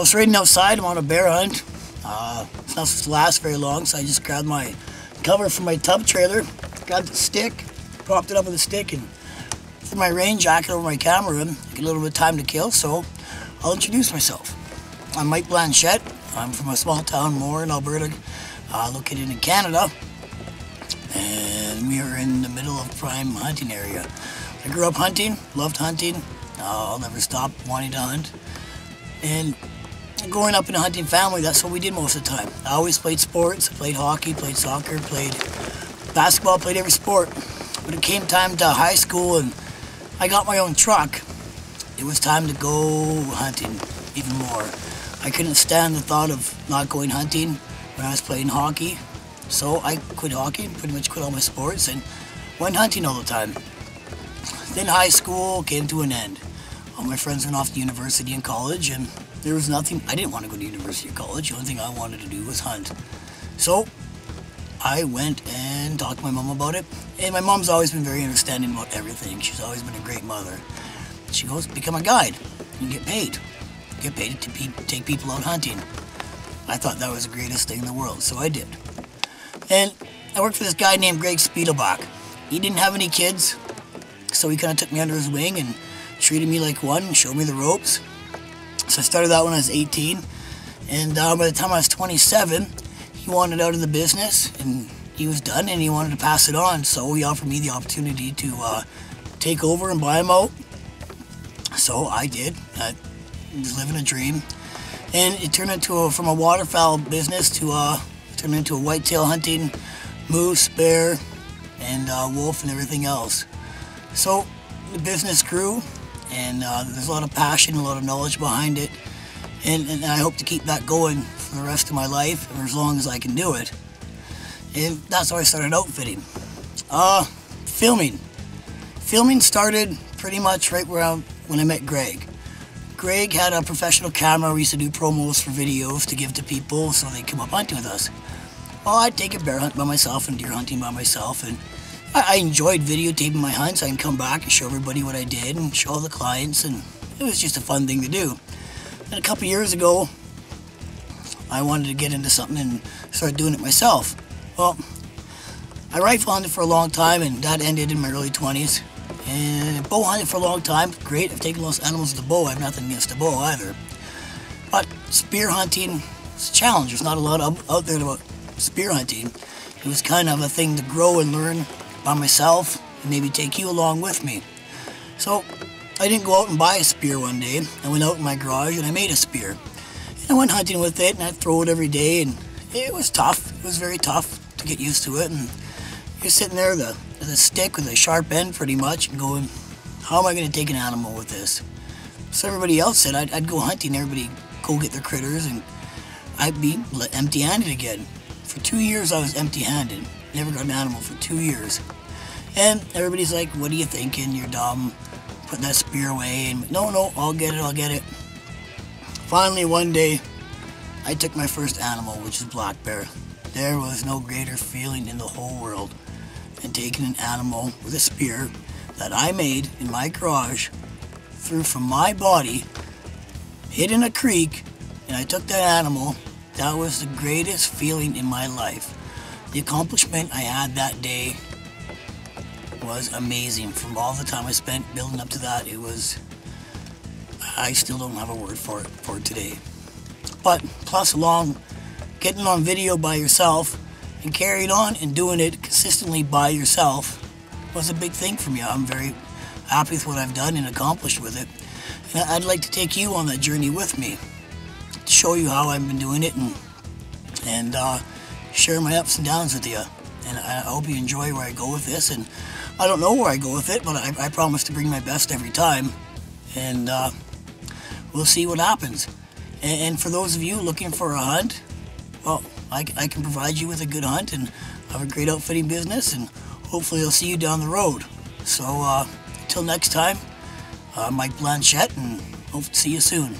was riding outside. I'm on a bear hunt. It's not supposed to last very long, so I just grabbed my cover from my tub trailer, grabbed the stick, propped it up with a stick, and threw my rain jacket over my camera and get a little bit of time to kill, so I'll introduce myself. I'm Mike Blanchett. I'm from a small town, Moore in Alberta, located in Canada, and we are in the middle of prime hunting area. I grew up hunting, loved hunting. I'll never stop wanting to hunt. And growing up in a hunting family, that's what we did most of the time. I always played sports. I played hockey, played soccer, played basketball, played every sport. When it came time to high school and I got my own truck, it was time to go hunting even more. I couldn't stand the thought of not going hunting when I was playing hockey. So I quit hockey, pretty much quit all my sports, and went hunting all the time. Then high school came to an end. All my friends went off to university and college, and there was nothing. I didn't want to go to university or college. The only thing I wanted to do was hunt. So I went and talked to my mom about it. And my mom's always been very understanding about everything. She's always been a great mother. She goes, become a guide and get paid. Get paid to take people out hunting. I thought that was the greatest thing in the world, so I did. And I worked for this guy named Greg Spiedelbach. He didn't have any kids, so he kind of took me under his wing and treated me like one and showed me the ropes. So I started that when I was 18, and by the time I was 27, he wanted out of the business, and he was done, and he wanted to pass it on, so he offered me the opportunity to take over and buy him out. So I did. I was living a dream, and it turned into from a waterfowl business to turned into a whitetail hunting, moose, bear, and wolf, and everything else. So the business grew, and there's a lot of passion, a lot of knowledge behind it, and I hope to keep that going for the rest of my life, or as long as I can do it. And that's how I started outfitting. Filming started pretty much right when I met Greg. Greg had a professional camera. We used to do promos for videos to give to people so they'd come up hunting with us. Well, I'd take a bear hunt by myself and deer hunting by myself, and I enjoyed videotaping my hunts. I can come back and show everybody what I did and show all the clients, and it was just a fun thing to do. And a couple years ago, I wanted to get into something and start doing it myself. Well, I rifle hunted for a long time, and that ended in my early 20s. And bow hunted for a long time, great. I've taken most animals with the bow. I have nothing against the bow either. But spear hunting is a challenge. There's not a lot out there about spear hunting. It was kind of a thing to grow and learn by myself, and maybe take you along with me. So I didn't go out and buy a spear one day. I went out in my garage and I made a spear. And I went hunting with it, and I'd throw it every day, and it was tough. It was very tough to get used to it. And you're sitting there with a stick with a sharp end pretty much, and going, how am I going to take an animal with this? So everybody else said I'd go hunting, everybody go get their critters, and I'd be empty-handed again. For 2 years I was empty-handed. Never got an animal for 2 years. And everybody's like, what are you thinking? You're dumb. Put that spear away. And no, I'll get it. Finally, one day, I took my first animal, which is black bear. There was no greater feeling in the whole world than taking an animal with a spear that I made in my garage, threw from my body, hid in a creek, and I took that animal. That was the greatest feeling in my life. The accomplishment I had that day was amazing. From all the time I spent building up to that, I still don't have a word for it today. But plus along, getting on video by yourself and carrying on and doing it consistently by yourself was a big thing for me. I'm very happy with what I've done and accomplished with it. And I'd like to take you on that journey with me, to show you how I've been doing it, and share my ups and downs with you. And I hope you enjoy where I go with this. And I don't know where I go with it, but I promise to bring my best every time. And we'll see what happens. And for those of you looking for a hunt, well, I can provide you with a good hunt and have a great outfitting business, and hopefully I'll see you down the road. So until next time, Mike Blanchett, and hope to see you soon.